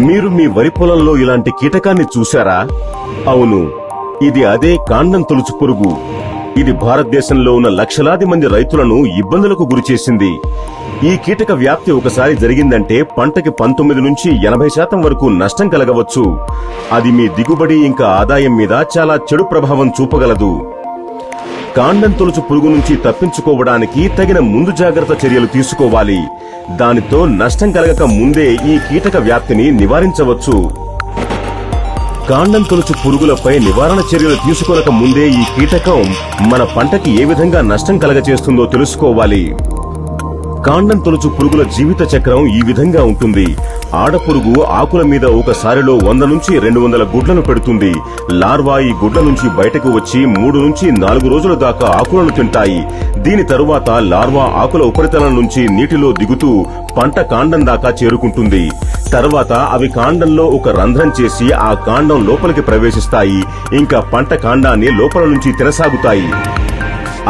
మీరు మీ వరి పొలంలో ఇలాంటి కీటకాన్ని చూశారా? అవును, ఇది అదే కాండం తొలుచు పురుగు. ఇది భారతదేశంలో ఉన్న లక్షలాది మంది రైతులను ఇబ్బందులకు గురిచేసింది. ఈ కీటక వ్యాప్తి ఒకసారి జరిగిందంటే పంటకి 19 నుంచి 80% వరకు నష్టం కలగవచ్చు. అది మీ దిగుబడి ఇంకా ఆదాయం మీద చాలా చెడు ప్రభావం చూపగలదు. కాండం తొలుచు పురుగు నుంచి తప్పించుకోవడానికి తగిన ముందు జాగ్రత్త చర్యలు తీసుకోవాలి. దానితో నష్టం కలగక ముందే ఈ కీటక వ్యాప్తిని నివారించవచ్చు. కాండం తొలుచు పురుగులపై నివారణ చర్యలు తీసుకోనక ముందే ఈ కీటకం మన పంటకి ఏ విధంగా నష్టం కలగచేస్తుందో తెలుసుకోవాలి. కాండం తొలుచు పురుగుల జీవిత చక్రం ఈ విధంగా ఉంటుంది. ఆడపురుగు ఆకుల మీద ఒకసారిలో 100 నుంచి 200 గుడ్లను పెడుతుంది. లార్వా ఈ గుడ్ల నుంచి బయటకు వచ్చి 3 నుంచి 4 రోజుల దాకా ఆకులను తింటాయి. దీని తరువాత లార్వా ఆకుల ఉపరితలం నుంచి నీటిలో దిగుతూ పంట కాండం దాకా చేరుకుంటుంది. తర్వాత అవి కాండంలో ఒక రంధ్రం చేసి ఆ కాండం లోపలికి ప్రవేశిస్తాయి. ఇంకా పంట కాండాన్ని లోపల నుంచి తినసాగుతాయి.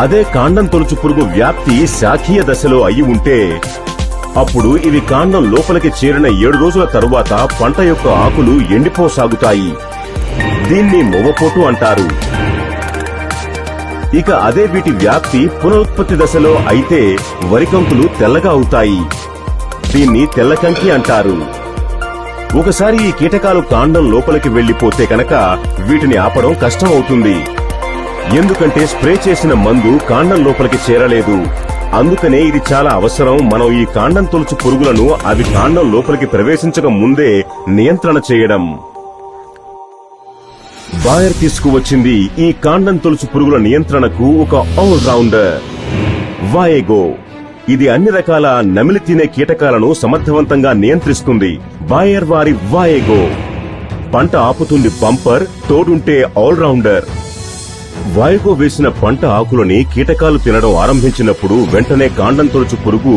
అదే కాండం తొలుచు పురుగు వ్యాప్తి శాఖీయ దశలో అయి ఉంటే అప్పుడు ఇవి కాండం లోపలికి చేరిన 7 రోజుల తరువాత పంట యొక్క ఆకులు ఎండిపోసాగుతాయి. దీన్ని మొవ్వపోటు అంటారు. ఇక అదే వీటి వ్యాప్తి పునరుత్పత్తి దశలో అయితే వరికంకులు తెల్లగా అవుతాయి. దీన్ని తెల్లకంకి అంటారు. ఒకసారి ఈ కీటకాలు కాండం లోపలికి వెళ్లిపోతే కనుక వీటిని ఆపడం కష్టం అవుతుంది. ఎందుకంటే స్ప్రే చేసిన మందు కాండం లోపలికి చేరలేదు. అందుకనే ఇది చాలా అవసరం. మనం ఈ కాండం తొలుచు పురుగులను అవి కాండం లోపలికి ప్రవేశించక ముందే నియంత్రణ చేయడం. బాయర్ తీసుకువచ్చింది ఈ కాండం తొలుచు పురుగుల నియంత్రణకు ఒక ఆల్ రౌండర్, వాయెగో. ఇది అన్ని రకాల నమిలి తినే కీటకాలను సమర్థవంతంగా నియంత్రిస్తుంది. బాయర్ వారి వాయెగో పంట ఆపుతుంది బంపర్, తోడుంటే ఆల్ రౌండర్. వాయెగో వేసిన పంట ఆకులని కీటకాలు తినడం ఆరంభించినప్పుడు వెంటనే కాండం తొలుచు పురుగు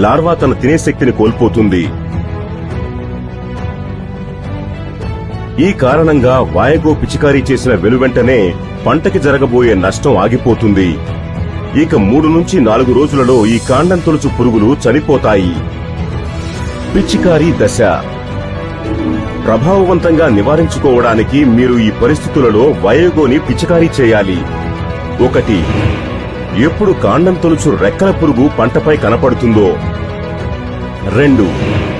లార్వా తన తినే శక్తిని కోల్పోతుంది. ఈ కారణంగా వాయెగో పిచికారీ చేసిన వెనువెంటనే పంటకి జరగబోయే నష్టం ఆగిపోతుంది. ఇక 3 నుంచి 4 రోజులలో ఈ కాండం తొలుచు పురుగులు చనిపోతాయి. పిచికారీ దశ. ప్రభావవంతంగా నివారించుకోవడానికి మీరు ఈ పరిస్థితులలో వాయెగోని పిచికారీ చేయాలి. 1. ఎప్పుడు కాండం తొలుచు రెక్కల పురుగు పంటపై కనపడుతుందో. 2.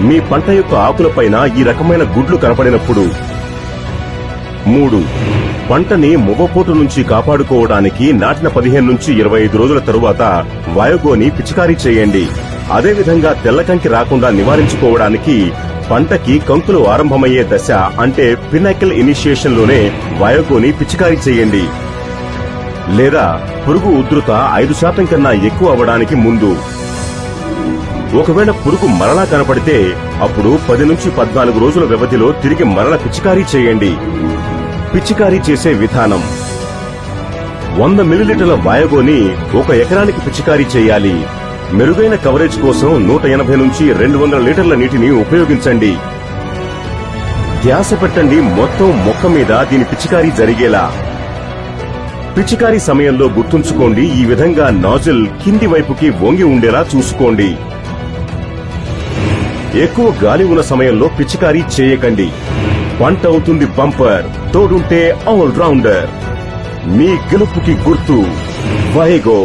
మీ పంట యొక్క ఆకులపైన ఈ రకమైన గుడ్లు కనపడినప్పుడు. 3. పంటని మొవ్వపోటు నుంచి కాపాడుకోవడానికి నాటిన 15 నుంచి 25 రోజుల తరువాత వాయెగోని పిచికారీ చేయండి. అదేవిధంగా తెల్లకంకి రాకుండా నివారించుకోవడానికి పంటకి కంకులు ఆరంభమయ్యే దశ అంటే పినాకిల్ ఇనిషియేషన్ లోనే వాయెగోని పిచికారీ చేయండి. లేదా పురుగు ఉధృత 5% కన్నా ఎక్కువ అవడానికి ముందు. ఒకవేళ పురుగు మరలా కనపడితే అప్పుడు 10 నుంచి 14 రోజుల వ్యవధిలో తిరిగి మరల పిచికారీ చేయండి. పిచికారీ చేసే విధానం. 100 మిల్లీలీటర్ల వాయెగోని 1 ఎకరానికి పిచికారీ చేయాలి. మెరుగైన కవరేజ్ కోసం 180 నుంచి 200 లీటర్ల నీటిని ఉపయోగించండి. ధ్యాస పెట్టండి మొత్తం మొక్క మీద దీని పిచికారీ జరిగేలా. పిచికారీ సమయంలో గుర్తుంచుకోండి, ఈ విధంగా నాజిల్ కింది వైపుకి వంగి ఉండేలా చూసుకోండి. ఎక్కువ గాలి ఉన్న సమయంలో పిచికారీ చేయకండి. పంట అవుతుంది బంపర్, తోడుంటే ఆల్ రౌండర్. మీ గెలుపుకి గుర్తు వాయెగో.